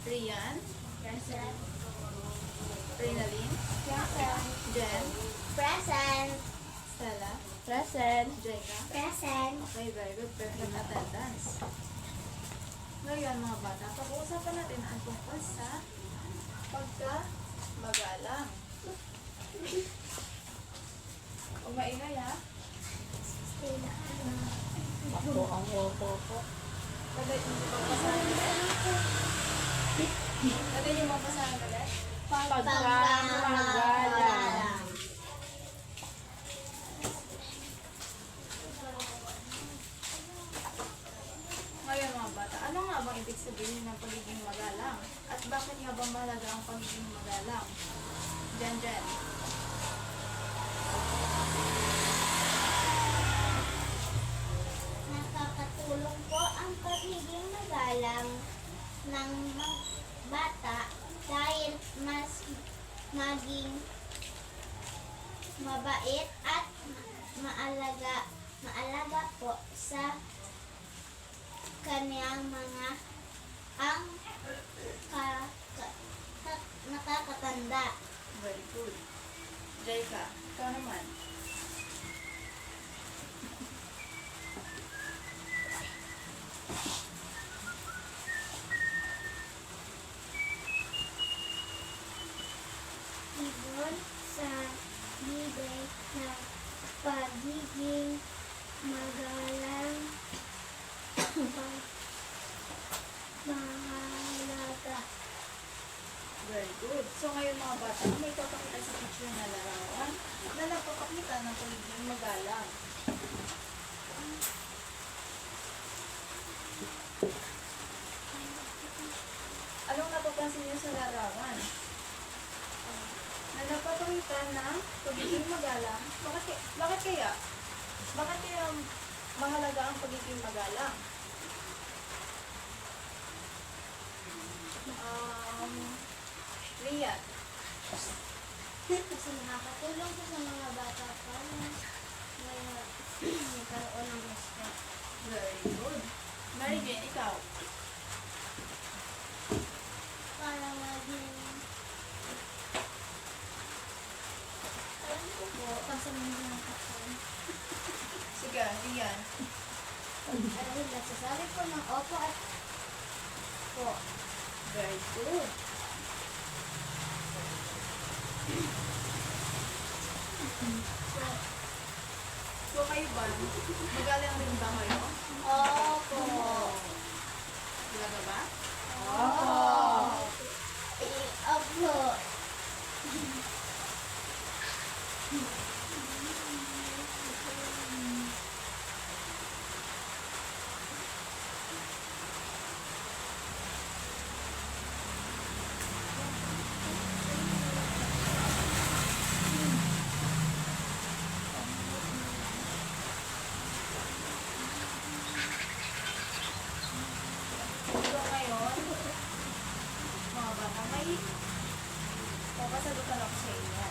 Rian, Present. Rinalyn, Present. Jen, Present. Stella, Present. Jeka. Present. Okay, very good. Perfect attendance. Ngayon mga bata, pag-uusapan natin ang tungkol sa pagka-magalang. Huwag maingay ha. Ako ang po. Pwede yung magpasahan ulit. Pwede yung magpasahan ulit. Pagka-magalang. Ngayon mga bata, ano nga bang ibig sabihin ng pagiging magalang? At bakit nga ba mahalaga ang pagiging magalang? Jen. Nakakatulong po ang pagiging magalang ng bata dahil mas maging mabait at maalaga po sa kanyang mga nakakatanda. Very good. Jeka, ikaw naman. Ibon sa bibig na pagiging magalang mahalaga. Very good. So ngayon mga bata, may papakita sa picture na larawan na nagpapakita ng pagiging magalang. Anong napapansin niyo sa larawan? Na nagpapakita ng pagiging magalang. Bakit kaya? Bakit kaya mahalaga ang pagiging magalang? Rian. Kasi nakakatulong po sa mga bata para magkaroon ng respect. Very good. Mary Jane, ikaw. Para maging alam ko po, kasi may nakakatulong. Sige, Rian. Dahil nagsasabi po ng opo at po. Very good. So kayo ba? Magalang rin ba kayo? Opo. Talaga ba? Opo. Opo. So ngayon, mga bata, may papasagutan ako sa inyo.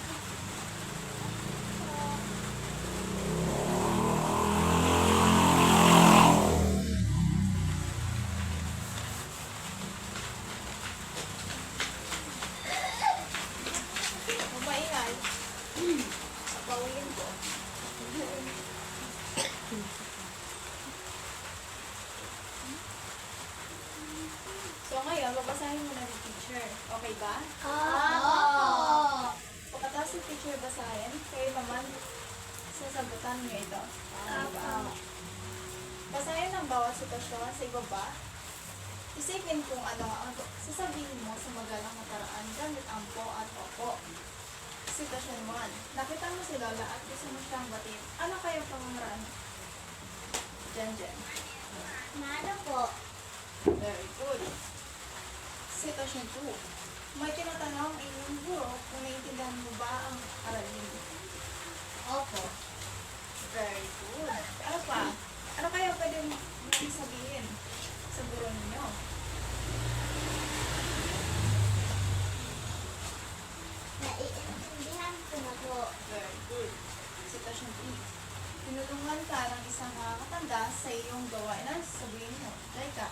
Kung maingay, pawin ko. So ngayon, babasahin mo na yung teacher. Okay ba? Opo. Pagkatapos yung teacher basahin, kayo naman sasagutan niyo ito. Okay ba? Basahin ang bawat sitwasyon sa ibaba. Isipin kung ano ang sasabihin mo sa magalang nakaraan gamit ang po at opo. Sitwasyon 1. Nakita mo si Lola at gusto mo siyang batiin. Ano kayo pangangaraan? Jen. Nano po? Very good. Sitwasyon 2. May tinatanong ang inyong guro kung naiintindihan mo ba ang aralin. Opo. Very good. Ano pa? Ano kaya pwede mong sabihin sa guro ninyo? Naiintindihan ko na po. Very good. Sitwasyon 3. Tinulungan ka ng isang makakatanda sa iyong gawain. Ano sabihin mo? Teka.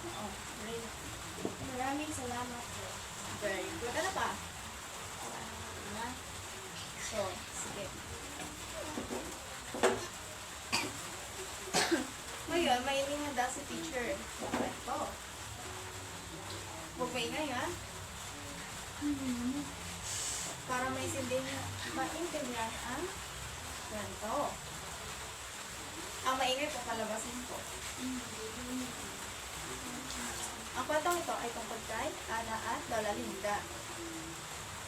Oo, Reyna. Maraming salamat po. Very good. Ano pa? Na? So, sige. Ngayon, maingay daw si teacher. Ito. Huwag maingay, ha? Para maintindihan ang kwento. Ang maingay po, palabasin po. Ang kwentong ito ay tungkol kay Ana at Lola Linda.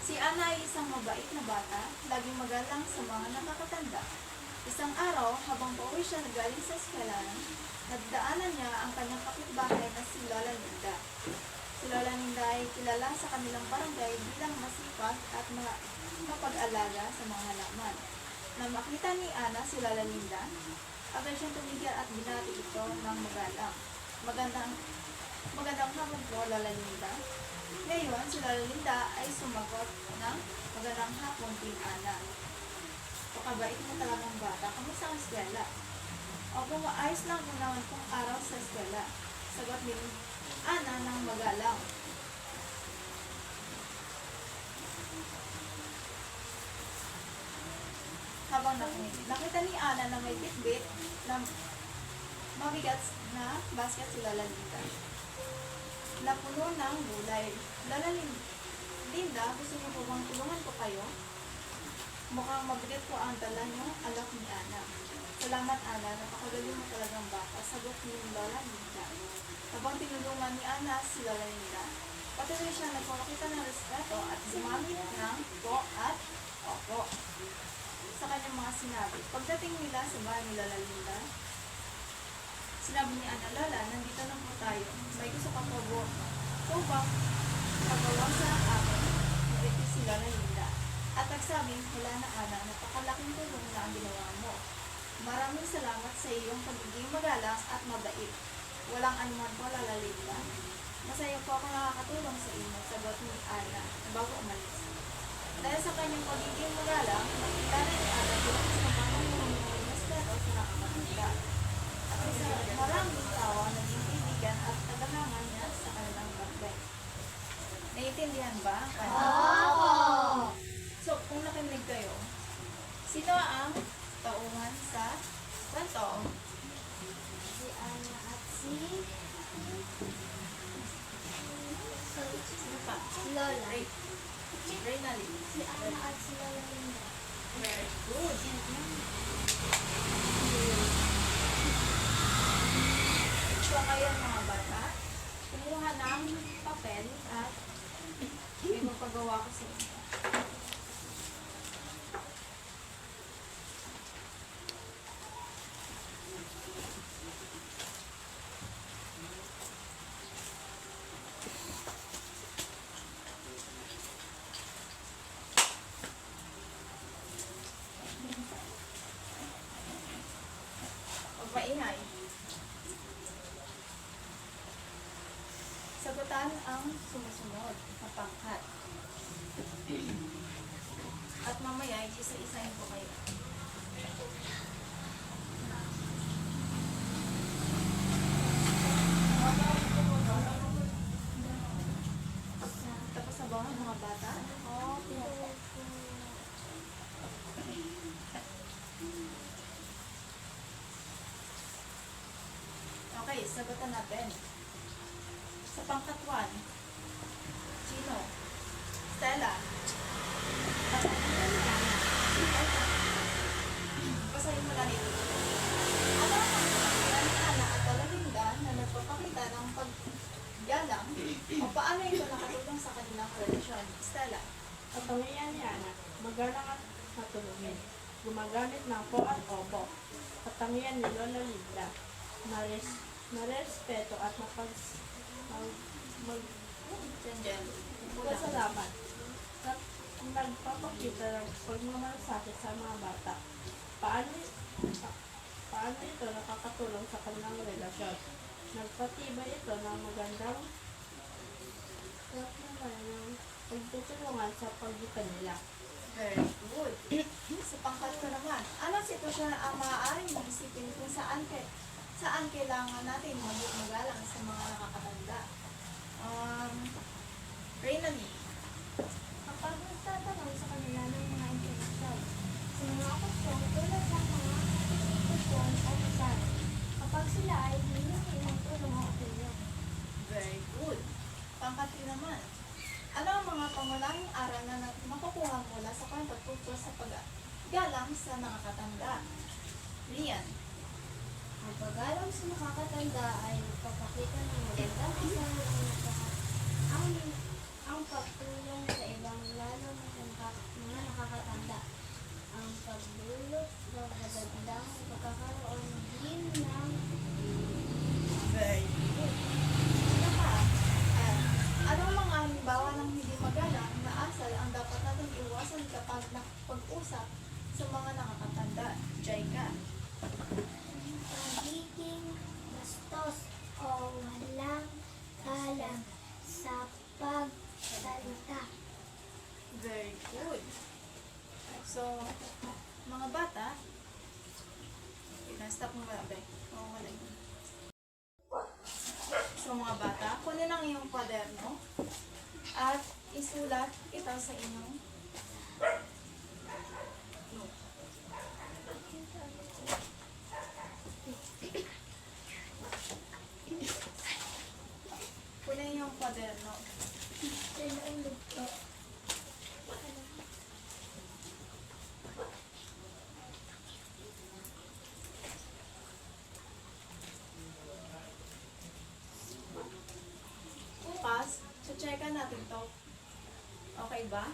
Si Ana ay isang mabait na bata, laging magalang sa mga nakakatanda. Isang araw, habang pauwi siya galing sa eskwelahan, nagdaanan niya ang kanyang kapitbahay na si Lola Linda. Si Lola Linda ay kilala sa kanilang barangay bilang masipag at mapag-alaga sa mga halaman. Nang makita ni Ana si Lola Linda, agad siyang tumigil at binati ito ng magalang. Magandang hapon po, Lola Linda. Ngayon, si Lola Linda ay sumagot ng magandang hapon din Ana. Pakabait mo talagang bata. Kamusta ang eskwela? Opo, maayos lang po naman pong araw sa eskwela. Sagot ni Ana ng magalang. Habang nakinig, nakita ni Ana na may bitbit na mabigat na basket si Lola Linda na puno ng gulay. Lola Linda, gusto niyo po bang tulungan ko kayo? Mukhang mabigat po ang dala niyo, alok ni Ana. Salamat Ana, napakagaling mo talagang bata, sagot ni Lola Linda. Habang tinulungan ni Ana si Lola Linda, patuloy siya nagpapakita ng respeto at sumamit ng po at opo sa kanyang mga sinabi. Pagdating nila sa bahay ni Lola Linda, sinabi ni Ana, Lola, nandito na po tayo. May gusto ka po bang pagawa sa akin? Ngiti si Lola Linda. At nagsabi, wala na Ana, napakalaking tulong na ang ginawa mo. Maraming salamat sa iyong pagiging magalang at mabait. Walang anuman po, Lola Linda. Masaya po ako nakakatulong sa inyo, sagot ni Ana bago umalis. Dahil sa kanyang pagiging magalang, nakilala ni Ana bilang isang mamamulong respeto sa nakakatanda. At isa maraming tao ang naging kaibigan at tagahangan niya sa kanilang barangay. Naiintindihan ba? Opo! So, kung nakinig kayo, sino ang tauhan sa kwento? Si Ana at si Sino pa? Lola. Reynalyn. Si Ana at si Lola Linda. Very good. So, ngayon mga bata, kumuha ng papel at may magpagawa ko sa inyo. Huwag maingay. Sagutan ang sumusunod na pangkat. At mamaya, isa-isahin ko kayo. Tapos na ba ang mga bata? Opo. Okay, sagutan natin. Sa pangkat 1, Chino, Stella, basahin mo na rin. Ano ang pagkakailan ni Ana at Lola Linda na nagpapakita ng paggalang o paano ito nakatulong sa kanilang relasyon? Stella, Katangian ni Ana, magalang at matulungin. Gumagamit ng po at opo. Katangian ni Lola Linda, marespeto at Jen. magpasalamat. At nagpapakita ng pagmamalasakit sa mga bata. Paano ito nakakatulong sa kanilang relasyon? Nagpatibay ito ng magandang pagtutulungan sa pagitan nila. Very good. Sa pangkat ko naman, anong sitwasyon ang maaaring isipin kung saan saan kailangan natin maging magalang sa mga nakakatanda? Reynanie. Kapag nagtatanong sa kanila ng mga impormasyon, sa mga kwestiyon tulad ng mga institusyon o kasal, kapag sila ay hihingi ng tulong o opinyon. Very good. Pangkatlo naman. Ano ang mga pangunahing aral na makukuha mula sa kwento tungkol sa paggalang sa nakakatanda? Rian. Ang paggalang sa nakakatanda ay nagpapakita ng magandang asal ang pagtulong sa ibang lalo na sa mga nakakatanda. Ang pagdulot ng magandang pagkakaroon din ng Very good. Ano pa? Anong mga halimbawa ng hindi magalang na asal ang dapat natin iwasan kapag nakapag-usap sa mga nakakatanda? Jaika. pagiging bastos o walang galang sa pagsalita. Very good. So, mga bata, stop mo ba, Abe? Oo, wala yun. So, mga bata, kunin ang iyong kwaderno at isulat ito sa inyong note. Kunin yung kwaderno. Bukas, checkan natin to. Okay ba?